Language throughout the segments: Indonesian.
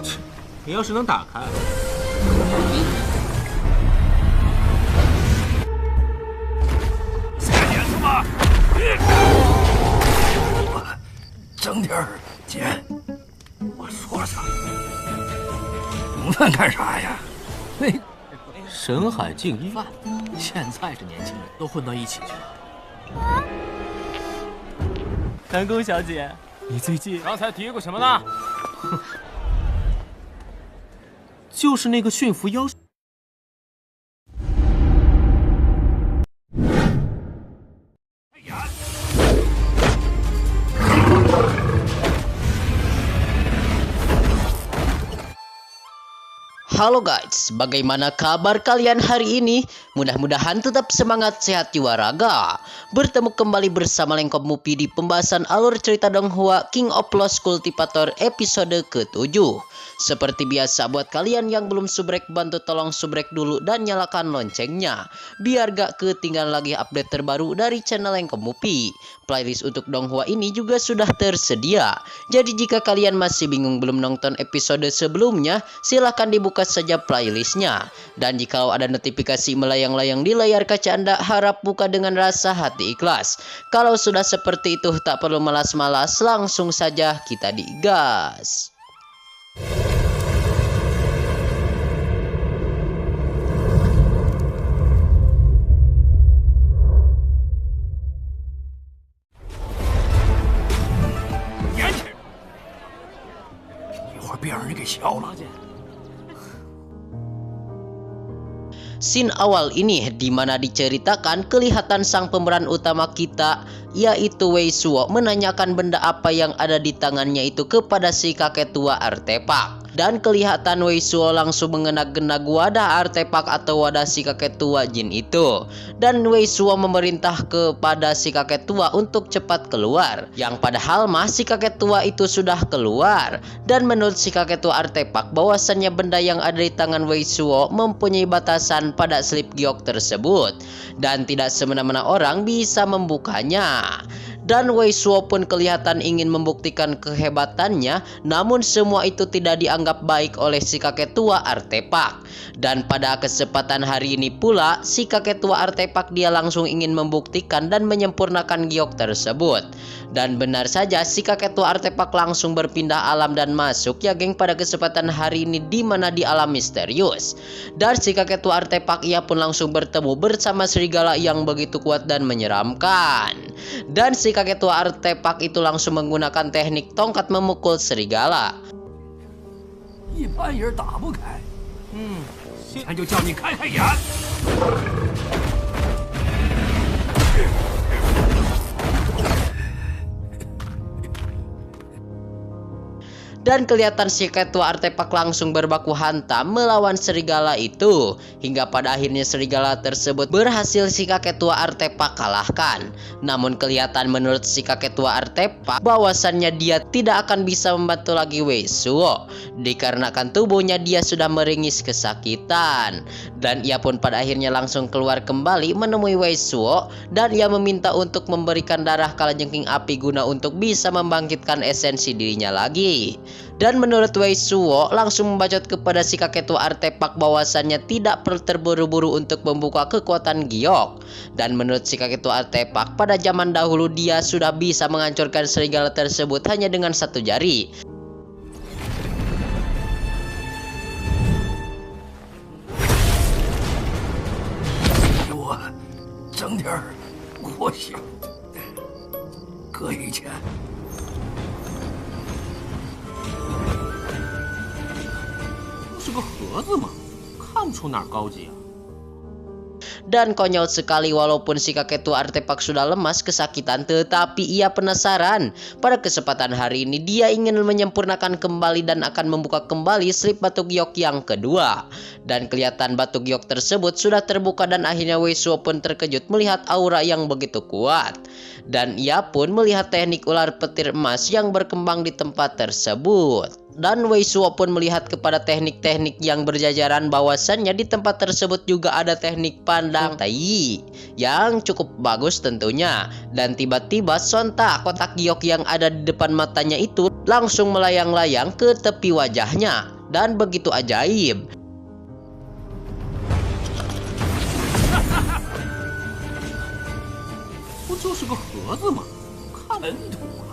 去。你要是能打开，下点子吧。整点儿钱。我说了啥？午饭干啥呀？沈海净一饭，现在这年轻人都混到一起去了。南宫小姐，你最近刚才嘀咕什么呢？就是那个驯服妖。Halo guys, bagaimana kabar kalian hari ini? Mudah-mudahan tetap semangat, sehat jiwa raga. Bertemu kembali bersama Lengkop Mupi di pembahasan alur cerita Donghua King of Lost Cultivator episode ke-7. Seperti biasa, buat kalian yang belum subrek, bantu tolong subrek dulu dan nyalakan loncengnya, biar gak ketinggalan lagi update terbaru dari channel Lengkop Mupi. Playlist untuk Donghua ini juga sudah tersedia. Jadi jika kalian masih bingung belum nonton episode sebelumnya, silahkan dibuka saja playlistnya. Dan jika ada notifikasi melayang-layang di layar kaca Anda, harap buka dengan rasa hati ikhlas. Kalau sudah seperti itu, tak perlu malas-malas, langsung saja kita digas.严实，一会儿别让人给削了。 Scene awal ini dimana diceritakan kelihatan sang pemeran utama kita, yaitu Wei Suo, menanyakan benda apa yang ada di tangannya itu kepada si kakek tua artefak. Dan kelihatan Wei Suo langsung mengenak-genak wadah artefak atau wadah si kakek tua jin itu. Dan Wei Suo memerintah kepada si kakek tua untuk cepat keluar. Yang padahal si kakek tua itu sudah keluar. Dan menurut si kakek tua artefak, bahwasannya benda yang ada di tangan Wei Suo mempunyai batasan pada slip giok tersebut. Dan tidak semena-mena orang bisa membukanya. Dan Wei Suo pun kelihatan ingin membuktikan kehebatannya, namun semua itu tidak dianggap baik oleh si kakek tua artefak. Dan pada kesempatan hari ini pula, si kakek tua artefak dia langsung ingin membuktikan dan menyempurnakan giok tersebut. Dan benar saja si kakek tua artefak langsung berpindah alam dan masuk ya geng pada kesempatan hari ini, di mana di alam misterius. Dan si kakek tua artefak ia pun langsung bertemu bersama serigala yang begitu kuat dan menyeramkan. Dan si kakek tua artefak itu langsung menggunakan teknik tongkat memukul serigala. 一般人打不开，那就叫你开开眼。 Dan kelihatan si kakek tua artefak langsung berbaku hantam melawan serigala itu. Hingga pada akhirnya serigala tersebut berhasil si kakek tua artefak kalahkan. Namun kelihatan menurut si kakek tua artefak bahwasannya dia tidak akan bisa membantu lagi Wei Suo, dikarenakan tubuhnya dia sudah meringis kesakitan. Dan ia pun pada akhirnya langsung keluar kembali menemui Wei Suo. Dan ia meminta untuk memberikan darah kalajengking api guna untuk bisa membangkitkan esensi dirinya lagi. Dan menurut Wei Suo langsung membacot kepada si kakek tua artefak bahwasannya tidak perlu terburu-buru untuk membuka kekuatan giok. Dan menurut si kakek tua artefak, pada zaman dahulu dia sudah bisa menghancurkan serigala tersebut hanya dengan satu jari.给我整点儿国香，搁以前。 是个盒子嘛，看不出哪儿高级啊。 Dan konyol sekali, walaupun si kakek tua artefak sudah lemas kesakitan, tetapi ia penasaran. Pada kesempatan hari ini dia ingin menyempurnakan kembali dan akan membuka kembali slip batu giok yang kedua. Dan kelihatan batu giok tersebut sudah terbuka dan akhirnya Wei Suo pun terkejut melihat aura yang begitu kuat. Dan ia pun melihat teknik ular petir emas yang berkembang di tempat tersebut. Dan Wei Suo pun melihat kepada teknik-teknik yang berjajaran bahwasannya di tempat tersebut juga ada teknik pan memandang Tai yang cukup bagus tentunya. Dan tiba-tiba sontak kotak giok yang ada di depan matanya itu langsung melayang-layang ke tepi wajahnya. Dan begitu ajaib. 不就是个盒子吗？看尘土了。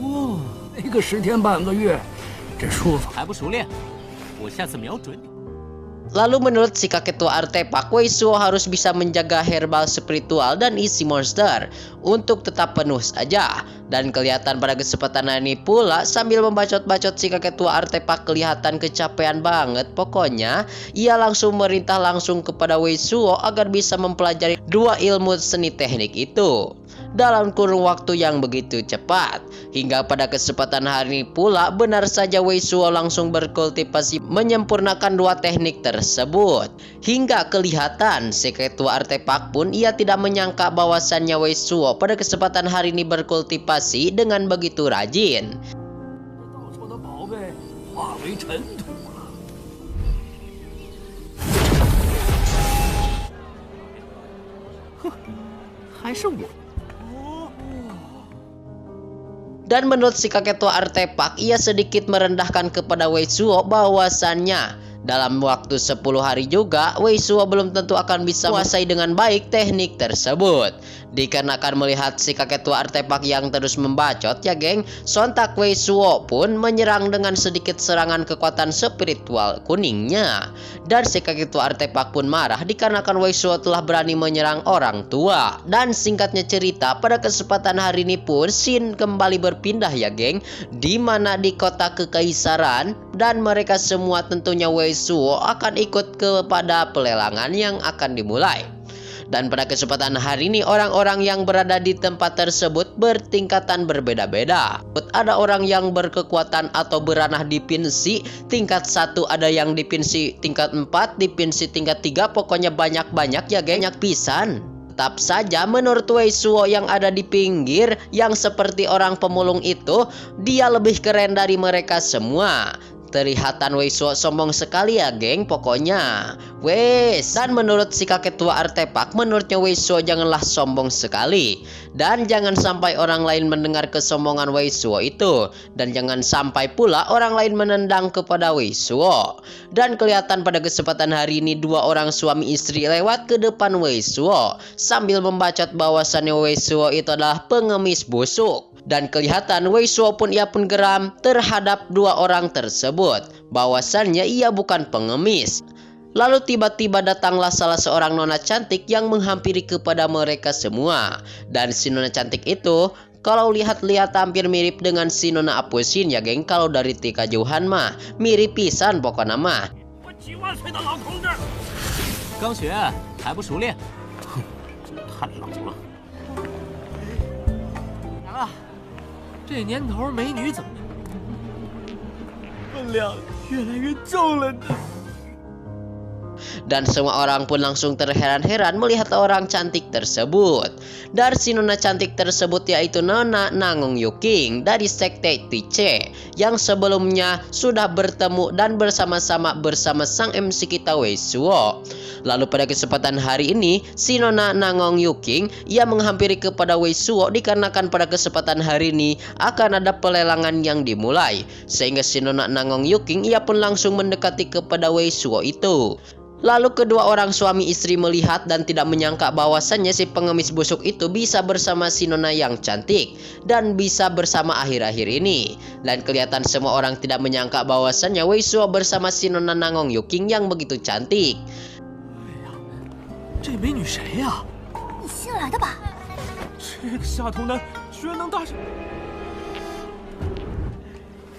哦，没个10天半个月，这术法还不熟练，我下次瞄准你。 Lalu menurut si kakek tua artefak, Wei Suo harus bisa menjaga herbal spiritual dan isi monster untuk tetap penuh saja. Dan kelihatan pada kesempatan ini pula sambil membacot-bacot si kakek tua artefak kelihatan kecapean banget. Pokoknya ia langsung merintah langsung kepada Wei Suo agar bisa mempelajari dua ilmu seni teknik itu dalam kurun waktu yang begitu cepat. Hingga pada kesempatan hari ini pula benar saja Wei Suo langsung berkultivasi menyempurnakan dua teknik tersebut. Hingga kelihatan si ketua artefak pun ia tidak menyangka bahwasannya Wei Suo pada kesempatan hari ini berkultivasi dengan begitu rajin. 到处的宝贝化为尘土了。 还是我。 Dan menurut si kakek tua artefak, ia sedikit merendahkan kepada Wei Suo bahwasannya dalam waktu 10 hari juga Wei Suo belum tentu akan bisa menguasai dengan baik teknik tersebut. Dikarenakan melihat si kakek tua artefak yang terus membacot ya geng, sontak Wei Suo pun menyerang dengan sedikit serangan kekuatan spiritual kuningnya. Dan si kakek tua artefak pun marah dikarenakan Wei Suo telah berani menyerang orang tua. Dan singkatnya cerita, pada kesempatan hari ini pun scene kembali berpindah ya geng, dimana di kota kekaisaran dan mereka semua tentunya Wei Suo akan ikut kepada pelelangan yang akan dimulai. Dan pada kesempatan hari ini orang-orang yang berada di tempat tersebut bertingkatan berbeda-beda. Ada orang yang berkekuatan atau beranah di pinsi tingkat 1, ada yang di pinsi tingkat 4, di pinsi tingkat 3, pokoknya banyak-banyak ya geng, banyak pisan. Tetap saja menurut Wei Suo yang ada di pinggir yang seperti orang pemulung itu, dia lebih keren dari mereka semua. Terlihatan Wei Suo sombong sekali ya geng pokoknya. Wes, dan menurut si kakek tua artefak, menurutnya Wei Suo janganlah sombong sekali. Dan jangan sampai orang lain mendengar kesombongan Wei Suo itu. Dan jangan sampai pula orang lain menendang kepada Wei Suo. Dan kelihatan pada kesempatan hari ini dua orang suami istri lewat ke depan Wei Suo sambil membacot bahwasannya Wei Suo itu adalah pengemis busuk. Dan kelihatan Wei Suo pun ia pun geram terhadap dua orang tersebut, bahwasannya ia bukan pengemis. Lalu tiba-tiba datanglah salah seorang nona cantik yang menghampiri kepada mereka semua. Dan si nona cantik itu kalau lihat-lihat hampir mirip dengan si nona Apusin ya geng. Kalau dari tika jauhan mah mirip pisan pokoknya mah. 我几万岁的老同志， 刚学还不熟练， 太老了。 娘啊，这年头美女怎么分量越来越重了呢？ Dan semua orang pun langsung terheran-heran melihat orang cantik tersebut. Dari si nona cantik tersebut yaitu Nona Nangong Yuking dari sekte Tiche yang sebelumnya sudah bertemu dan bersama-sama bersama sang MC kita Wei Suo. Lalu pada kesempatan hari ini si Nona Nangong Yuking ia menghampiri kepada Wei Suo dikarenakan pada kesempatan hari ini akan ada pelelangan yang dimulai. Sehingga si Nona Nangong Yuking ia pun langsung mendekati kepada Wei Suo itu. Lalu kedua orang suami istri melihat dan tidak menyangka bahwasannya si pengemis busuk itu bisa bersama si nona yang cantik dan bisa bersama akhir-akhir ini. Dan kelihatan semua orang tidak menyangka bahwasannya Wei Suo bersama si nona Nangong Yuking yang begitu cantik. 这美女谁呀？ 你新来的吧？ 这个下头男居然能搭上。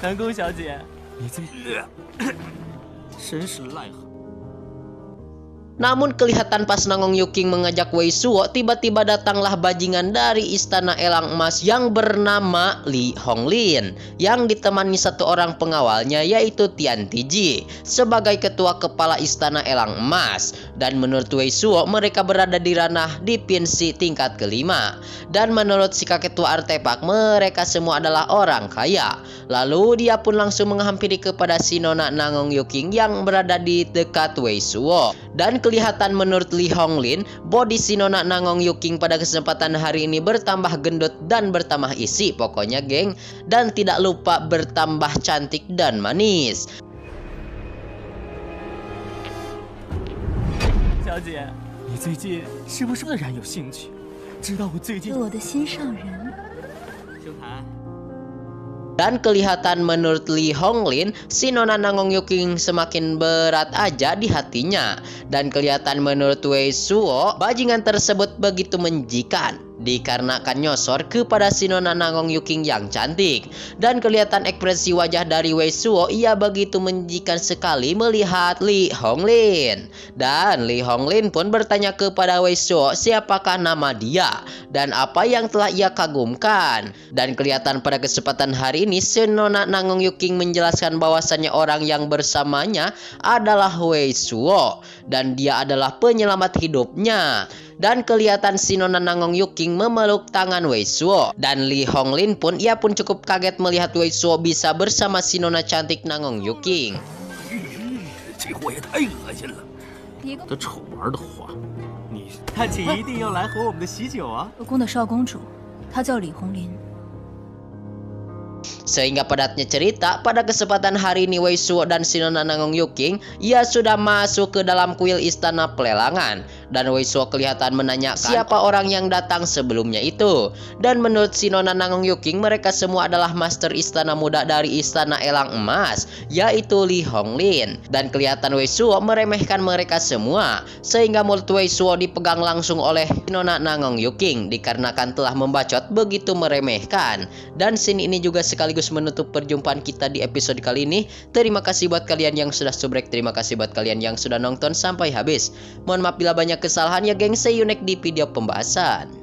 南宫小姐，你最真是癞蛤。 Namun kelihatan pas Nangong Yuking mengajak Wei Suo, tiba-tiba datanglah bajingan dari istana elang emas yang bernama Li Honglin yang ditemani satu orang pengawalnya yaitu Tian Tiji sebagai ketua kepala istana elang emas. Dan menurut Wei Suo mereka berada di ranah di pinsi tingkat kelima. Dan menurut si kakek tua artefak mereka semua adalah orang kaya. Lalu dia pun langsung menghampiri kepada si nona Nangong Yuking yang berada di dekat Wei Suo. Dan kelihatan menurut Lee Honglin, body si Nona Nangong Yuking pada kesempatan hari ini bertambah gendut dan bertambah isi pokoknya geng. Dan tidak lupa bertambah cantik dan manis. 小姐，你最近是不是突然有兴趣？知道我最近我的心上人。兄台。 Dan kelihatan menurut Lee Honglin, si Nona Nangong Yuking semakin berat aja di hatinya. Dan kelihatan menurut Wei Suo, bajingan tersebut begitu menjijikan dikarenakan nyosor kepada si Nona Nangong Yuking yang cantik. Dan kelihatan ekspresi wajah dari Wei Suo, ia begitu menjijikan sekali melihat Lee Honglin. Dan Lee Honglin pun bertanya kepada Wei Suo siapakah nama dia dan apa yang telah ia kagumkan. Dan kelihatan pada kesempatan hari ini si Nona Nangong Yuking menjelaskan bahwasannya orang yang bersamanya adalah Wei Suo dan dia adalah penyelamat hidupnya. Dan kelihatan si Nona Nangong Yuking memeluk tangan Wei Suo. Dan Lee Honglin pun ia pun cukup kaget melihat Wei Suo bisa bersama si Nona cantik Nangong Yuking. 这货也太恶心了。这丑玩的花，你看起一定要来喝我们的喜酒啊！ 有宫的少公主，她叫李红林。 Sehingga padatnya cerita, pada kesempatan hari ini Wei Suo dan si Nona Nangong Yuking ia sudah masuk ke dalam kuil istana pelelangan. Dan Wei Suo kelihatan menanyakan siapa orang yang datang sebelumnya itu. Dan menurut si Nona Nangong Yuking, mereka semua adalah master istana muda dari istana Elang Emas, yaitu Lee Honglin. Dan kelihatan Wei Suo meremehkan mereka semua, sehingga mulut Wei Suo dipegang langsung oleh si Nona Nangong Yuking dikarenakan telah membacot begitu meremehkan. Dan scene ini juga sekaligus menutup perjumpaan kita di episode kali ini. Terima kasih buat kalian yang sudah subrek, terima kasih buat kalian yang sudah nonton sampai habis. Mohon maaf bila banyak kesalahan ya geng. See you next di video pembahasan.